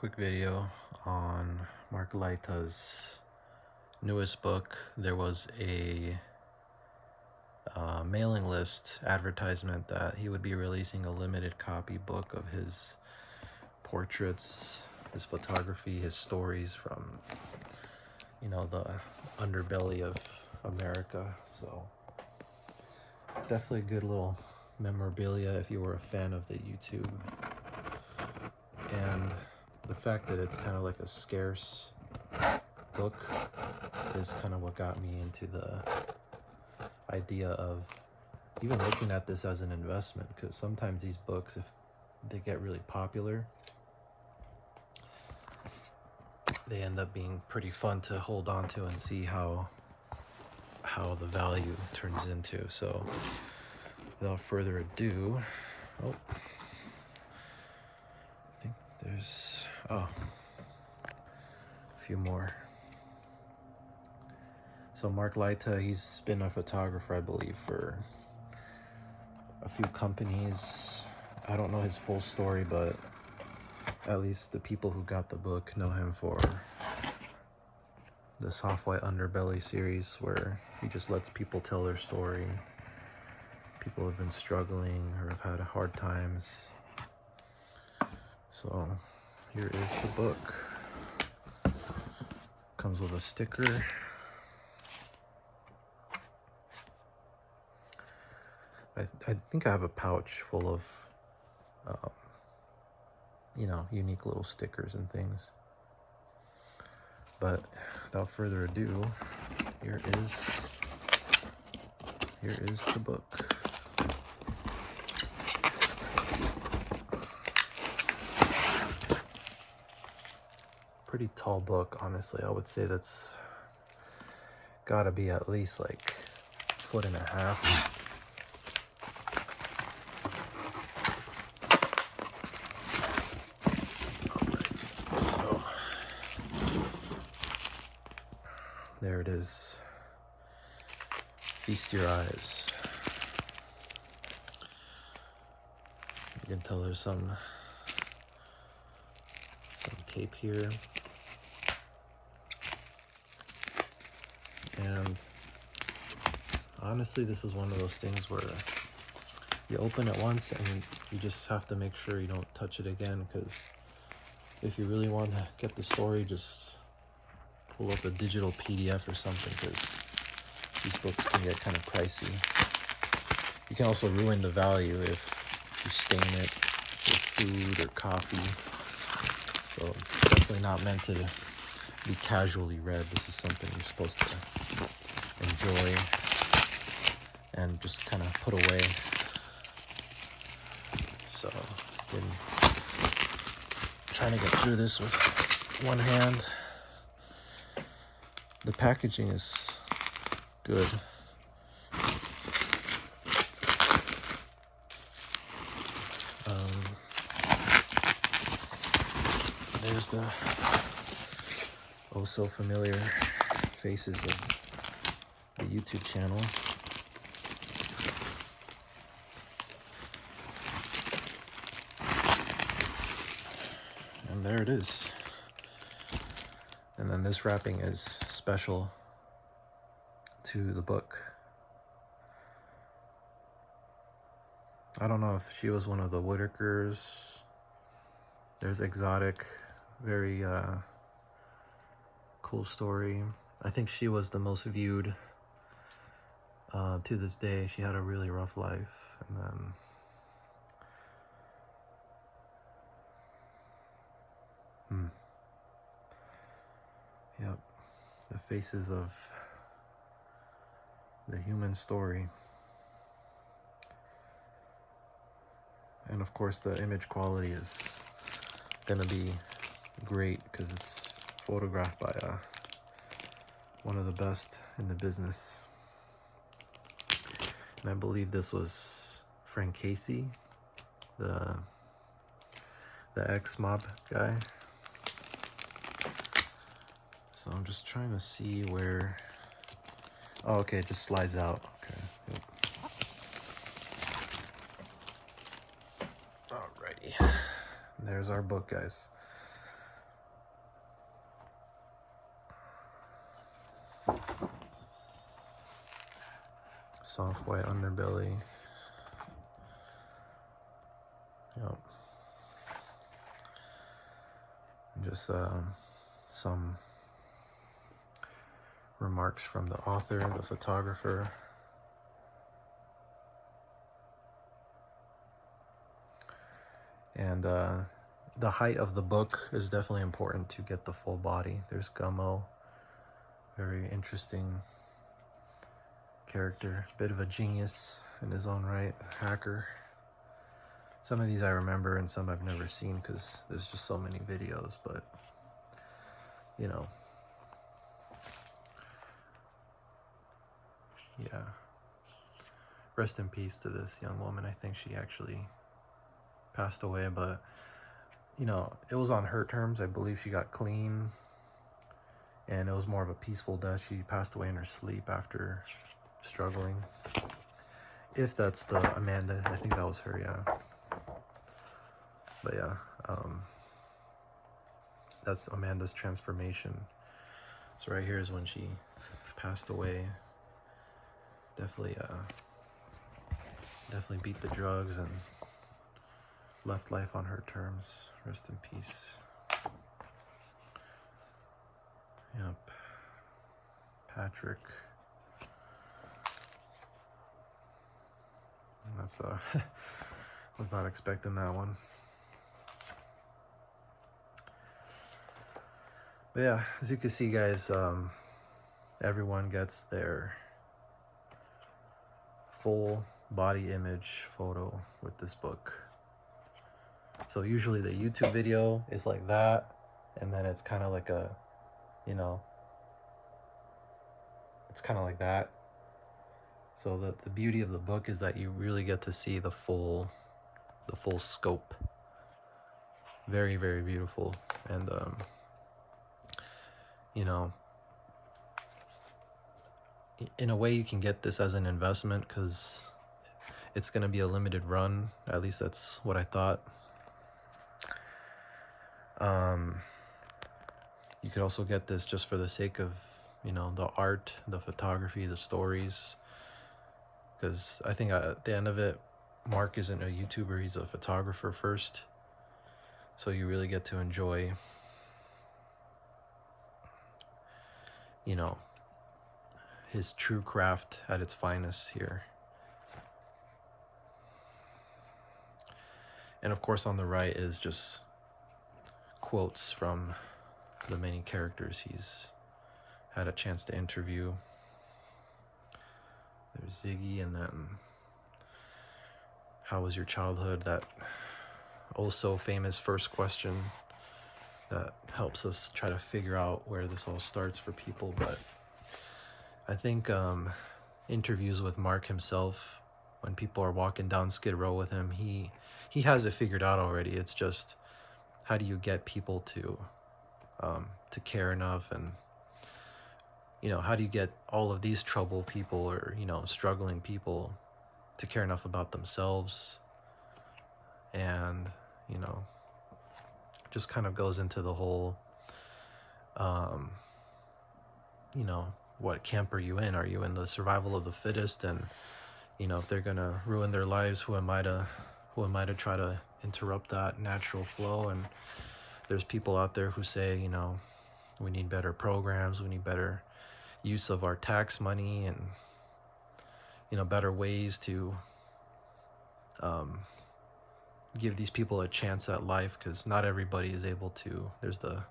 quick video on Mark Laita's newest book. There was a mailing list advertisement that he would be releasing a limited copy book of his portraits, his photography, his stories from, the underbelly of America. So definitely a good little memorabilia if you were a fan of the YouTube. And the fact that it's kind of like a scarce book is kind of what got me into the idea of even looking at this as an investment, because sometimes these books, if they get really popular, they end up being pretty fun to hold on to and see how the value turns into. So without further ado, I think there's a few more. So Mark Laita, he's been a photographer, I believe, for a few companies. I don't know his full story, but at least the people who got the book know him for the Soft White Underbelly series, where he just lets people tell their story. People have been struggling or have had hard times. So here is the book. Comes with a sticker. I think I have a pouch full of unique little stickers and things. But without further ado, here is the book. Pretty tall book, honestly. I would say that's gotta be at least like 1.5 feet. So there it is. Feast your eyes. You can tell there's some tape here. And honestly, this is one of those things where you open it once and you just have to make sure you don't touch it again, because if you really want to get the story, just pull up a digital PDF or something, because these books can get kind of pricey. You can also ruin the value if you stain it with food or coffee. So definitely not meant to be casually read. This is something you're supposed to enjoy and just kind of put away. So been trying to get through this with one hand. The packaging is good. There's the oh so familiar faces of the YouTube channel. And there it is. And then this wrapping is special to the book. I don't know if she was one of the Whitakers. There's Exotic, very cool story. I think she was the most viewed to this day. She had a really rough life, and then yep, the faces of the human story. And of course the image quality is gonna be great because it's photographed by one of the best in the business. And I believe this was Frank Casey, the ex-mob guy. So I'm just trying to see where... Oh, okay, it just slides out. Okay. Yep. Alrighty. There's our book, guys. Soft white underbelly. Yep. And just some remarks from the author, the photographer. And the height of the book is definitely important to get the full body. There's Gummo, very interesting character, bit of a genius in his own right, hacker. Some of these I remember and some I've never seen because there's just so many videos, but you know, yeah. Rest in peace to this young woman. I think she actually passed away, but you know, it was on her terms. I believe she got clean and it was more of a peaceful death. She passed away in her sleep after struggling. If that's the Amanda, I think that was her, yeah. But yeah, that's Amanda's transformation. So right here is when she passed away. Definitely beat the drugs and left life on her terms. Rest in peace. Yep. Patrick. That's was not expecting that one. But yeah, as you can see, guys, everyone gets their full body image photo with this book. So usually the YouTube video is like that, and then it's kind of like a, you know, it's kind of like that. So the beauty of the book is that you really get to see the full scope. Very, very beautiful. And you know, in a way you can get this as an investment because it's going to be a limited run. At least that's what I thought. You could also get this just for the sake of, you know, the art, the photography, the stories. Because I think at the end of it, Mark isn't a YouTuber, he's a photographer first. So you really get to enjoy, you know, his true craft at its finest here. And of course on the right is just quotes from the many characters he's had a chance to interview. There's Ziggy, and then how was your childhood? That also famous first question that helps us try to figure out where this all starts for people. But I think interviews with Mark himself, when people are walking down Skid Row with him, he has it figured out already. It's just, how do you get people to care enough, and you know, how do you get all of these troubled people, or you know, struggling people, to care enough about themselves? And you know, just kind of goes into the whole you know, what camp are you in? Are you in the survival of the fittest? And you know, if they're gonna ruin their lives, who am I to try to interrupt that natural flow? And there's people out there who say, you know, we need better programs, we need better use of our tax money, and you know, better ways to give these people a chance at life, because not everybody is able to. There's the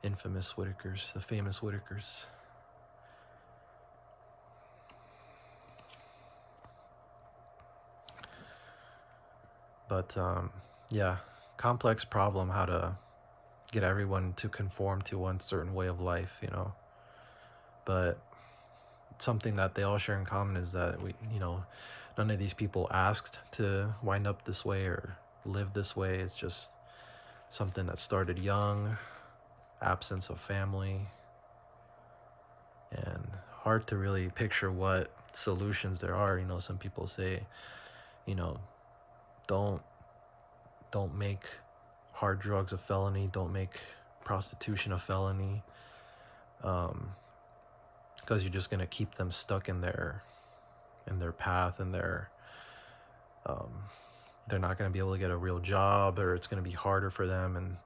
infamous Whitakers, the famous Whitakers. But yeah, complex problem how to get everyone to conform to one certain way of life, you know. But something that they all share in common is that you know, none of these people asked to wind up this way or live this way. It's just something that started young, absence of family, and hard to really picture what solutions there are. You know, some people say, you know, don't make hard drugs a felony, don't make prostitution a felony, because you're just going to keep them stuck in their in their path, and they're not going to be able to get a real job, or it's going to be harder for them, and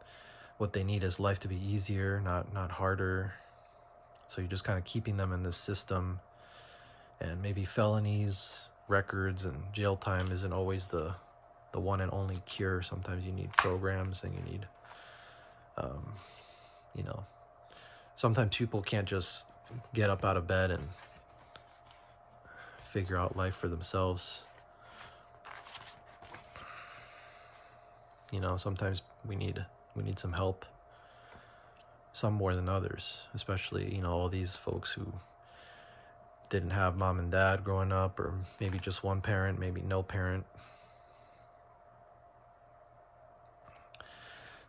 what they need is life to be easier, not harder. So you're just kind of keeping them in this system, and maybe felonies, records, and jail time isn't always the one and only cure. Sometimes you need programs, and you need you know, sometimes people can't just get up out of bed and figure out life for themselves. You know, sometimes we need some help, some more than others, especially, you know, all these folks who didn't have mom and dad growing up, or maybe just one parent, maybe no parent.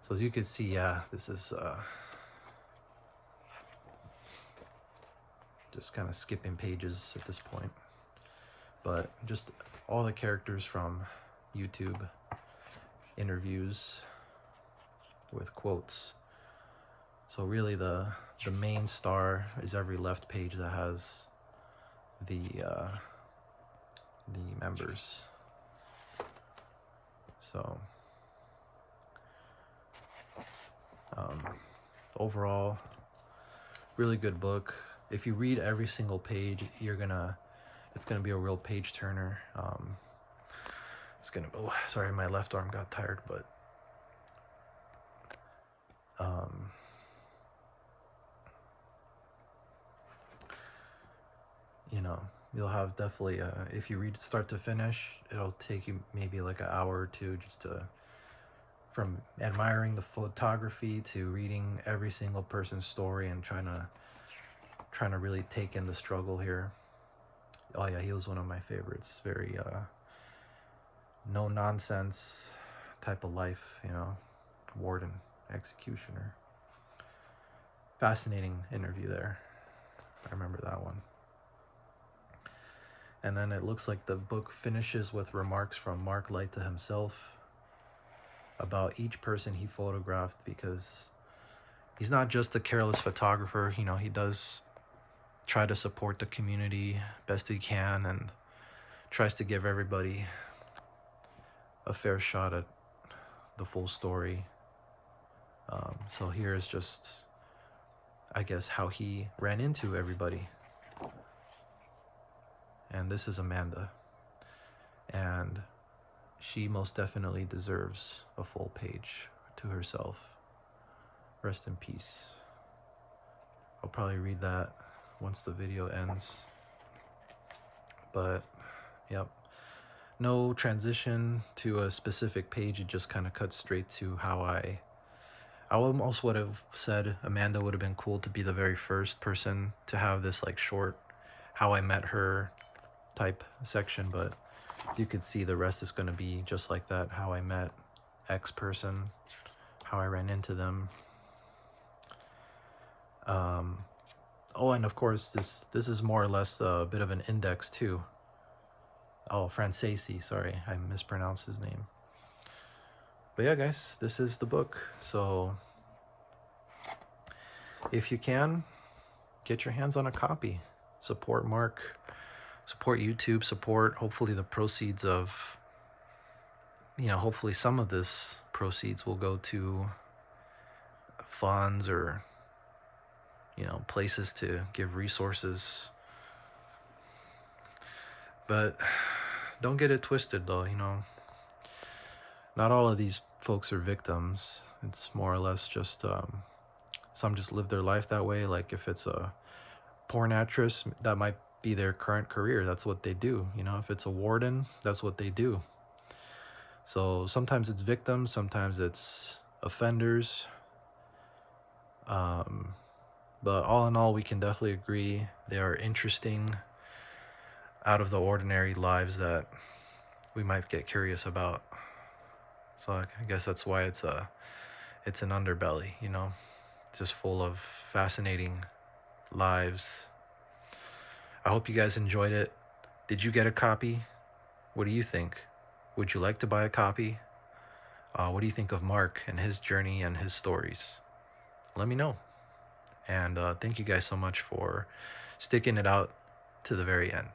So as you can see, yeah, this is just kind of skipping pages at this point, but just all the characters from YouTube interviews with quotes. So really the main star is every left page that has the members. So overall, really good book. If you read every single page, it's gonna be a real page turner. Oh, sorry, my left arm got tired, but you know, you'll have definitely if you read start to finish, it'll take you maybe like an hour or two, just from admiring the photography to reading every single person's story and trying to really take in the struggle here. Oh yeah, he was one of my favorites. Very no nonsense type of life, you know, warden, executioner. Fascinating interview there. I remember that one. And then it looks like the book finishes with remarks from Mark Laita himself about each person he photographed, because he's not just a careless photographer. You know, he does try to support the community best he can, and tries to give everybody a fair shot at the full story. So here is just, I guess, how he ran into everybody. And this is Amanda, and she most definitely deserves a full page to herself. Rest in peace. I'll probably read that once the video ends. But yep, no transition to a specific page. It just kind of cuts straight to how I almost would have said Amanda would have been cool to be the very first person to have this like short how I met her type section, but you could see the rest is going to be just like that. How I met X person, how I ran into them. Oh, and of course this is more or less a bit of an index too. Oh, Francesi, sorry, I mispronounced his name. But yeah, guys, this is the book. So if you can, get your hands on a copy. Support Mark, support YouTube, support hopefully the proceeds of, you know, hopefully some of this proceeds will go to funds or, you know, places to give resources. But don't get it twisted though, you know, not all of these folks are victims. It's more or less just some just live their life that way. Like if it's a porn actress, that might be their current career. That's what they do. You know, if it's a warden, that's what they do. So sometimes it's victims, sometimes it's offenders. But all in all, we can definitely agree they are interesting, out of the ordinary lives that we might get curious about. So I guess that's why it's an underbelly, you know, just full of fascinating lives. I hope you guys enjoyed it. Did you get a copy? What do you think? Would you like to buy a copy? What do you think of Mark and his journey and his stories? Let me know. And thank you guys so much for sticking it out to the very end.